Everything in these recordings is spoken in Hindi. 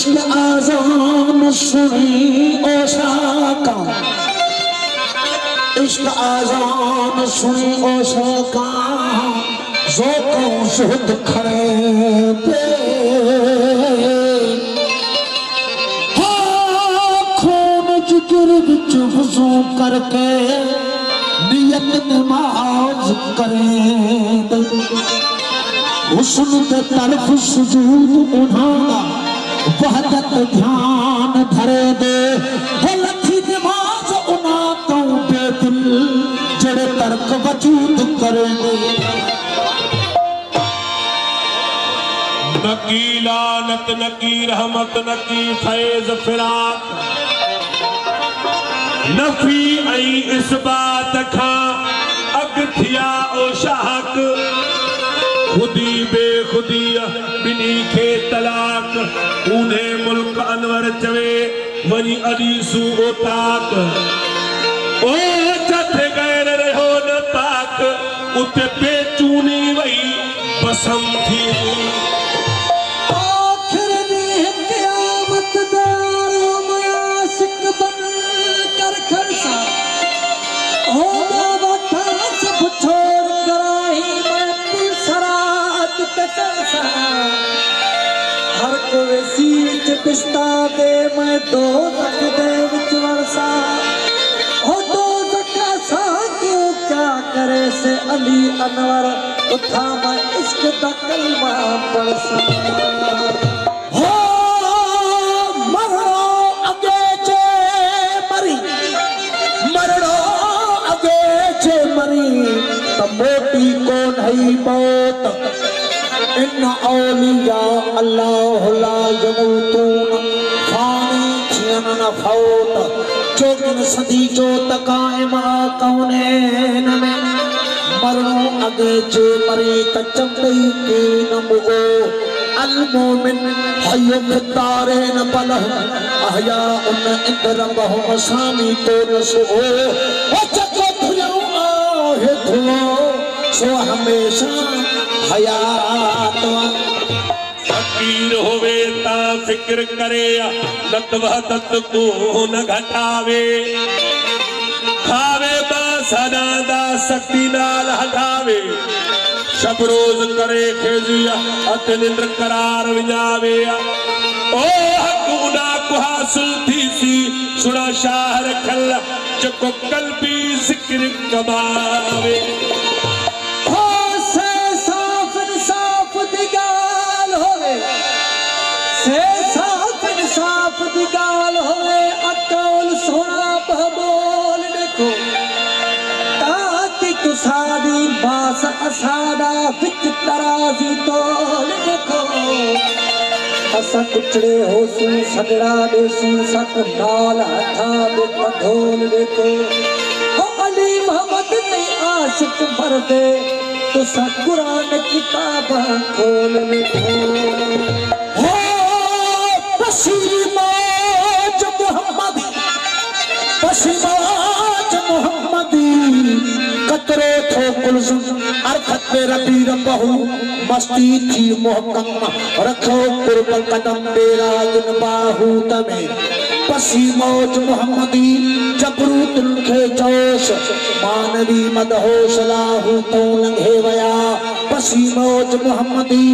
इश्क आज़ान सुनी ओ शाका, इश्क आज़ान सुनी ओ शाका, ज़ौक़ों ज़ुहद खड़े पे खून जिगर विच वज़ू करके नियत नमाज करें। हुस्न ते तरफ सुजूद उन्हां वहदत ध्यान धरे दे, लथी नमाज उन्हां तो बेदिल जड़े तर्क वजूद करेंगे। नकी लानत नकी रहमत नकी फैज फिराक, नफी आई इस बात खा अग थिया ओ शाहक, खुदी बेखुदी बिनी खे तलाक, उन्हें मुल्क अनवर चवे वनी अलीसू ओ ताक, ओ जथे गैर रहो न ताक, उते पेचूनी वही बसम थी। आखिर में क़यामत दारों में आशिक बन कर खड़सा, हो बाबा सब छोड़ कर आई मैं पुलसरात के तरसा, हर कोई सीट पिस्ता दे मैं दो तक दे विच वरसा, हो दो तका सा क्यों क्या करे से अली अनवर, उठा मैं इश्क दा कलमा पढ़सा। हो मरणो अगे जे मरी, मरणो अगे जे मरी, त मोटी कोन हई मौत, इन औलिया अल्लाह ला यमूतून फानी थियन न फौत, चोगिन सदी जो तकाइम कौनैन में, मरणो अगे जे मरी त चंबई के न मुगो, अल मोमिन हयो फितारे न पलह, अहया उन इंद रबहु मसामी तो न सुहो, ओ चको धुयो आहे धुओ सो हमेशा हयात। फकीर होवे ता फिक्र करे लत वहदत को न घटावे, खावे बा सदा दा शक्ति नाल हटावे, शब रोज करे खेजिया अत निंद्र करार विजावे, ओ हक उना को हासिल थी सी सुना शाह रखल चको कल्बी जिक्र कमावे। से साफ इंसाफ दी गाल होवे, अकल सोना बहबोल देखो, ताकि तुसादी बास असादा विच तराजी तोल देखो, असा कुचड़े होसू सगड़ा देसू सक नाल हथा दे पधोल देखो, हो अली मोहम्मद ने आशिक भर दे, तुसा कुरान किताबा खोल देखो। पसीमाज मोहम्मदी, पसीमाज मोहम्मदी, कतरे थो कुलजुम अरफत में रबी रबहू, मस्ती थी मोहकम रखो कुर्ब कदम बेराजन बाहू तमे, पसीमौज मोहम्मदी जबरूत के जोश, मानवी मदहोश लाहू तो लंघे वया, पसीमौज मोहम्मदी,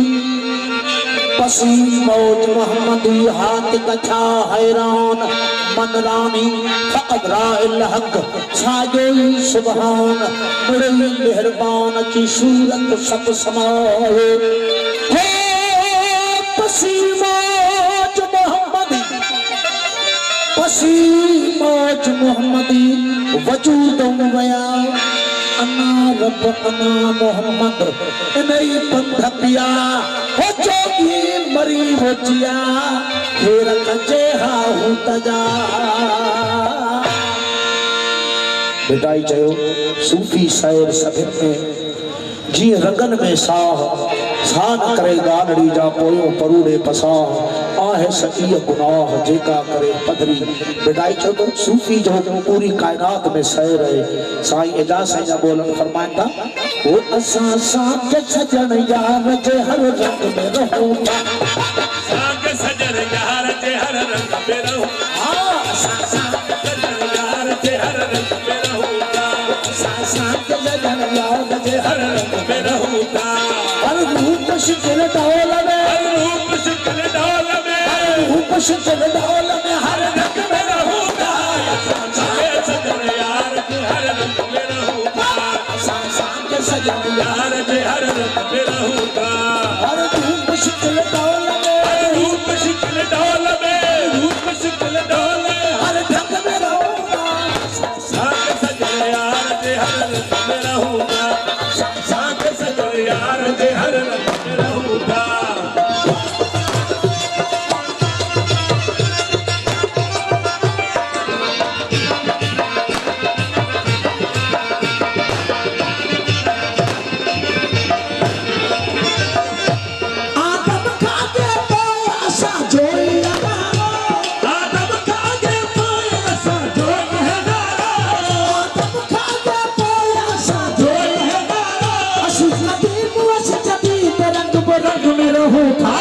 पसीमौज मोहम्मदी हाथ कथा हैरान, मन रानी फकद राइल हक साजोई सुबहान, बड़े मेहरबान की सूरत सब समाए, हे पसीमौज मोहम्मदी, पसीमौज मोहम्मदी वजूद वया, अना रब अना मोहम्मद इनई पंथ पिया, हो जोगी मरी हो जिया फिर कजे हाहू तजा। बेटाई चयो सूफी शायर सभिन में जी रगन में साह, साध करे गानड़ी जा पोयो परूड़े पसाह, आहे सकीय गुनाह जेका करे पधरी। बेटाई चयो तो सूफी जो पूरी कायनात में सैर है। साईं एजाज साईं जा बोलन फरमाइंदा, वो असां साग सजन यार जे हर रंग में रहो, साग सजन यार हर रंग में रहूं था हर रूप शिकल डोल में हर रूप शिकल डोल में हर रूप शिकल डोल में हर रंग में रहूं था सजन यार के हर रंग में रहूं था सांग सजन यार के हर रंग में रहूं था हर रूप शिकल डोल में हर रूप शिकल डोल में रूप शिकल डोल हर ढंग में रहूं था सांग सजन यार के हर रंग में रहूं था सांग सजन यार के हर रंग में रहूं था आदम खाके पैसा जोई लगाओ आदम खाके पैसा जोई लगाओ आदम खाके पैसा जोई लगाओ अशुद्ध नदीम वशजदीद रंग बरंग में रहूं था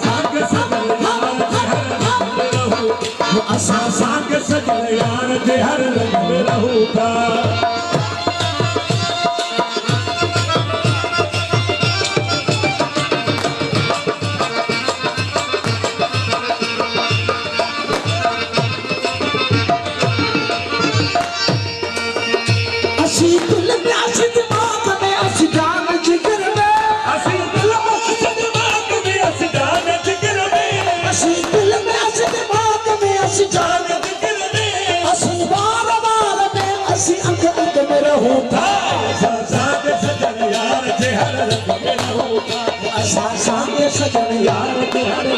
सांग सजन यार के हर रंग में रहूं असा सांग सजन यार के हर रंग में रहूं था असी दिल में असी दिमाग में असी जान जिगर में असी दिल में असी दिमाग में असी जान जिगर में असी दिल में असी दिमाग में असी जान जिगर में असी बार बार में असी अंग अंग में रहूं था सांग सजन यार के हर रंग में रहूं था असा सांग सजन यार के हर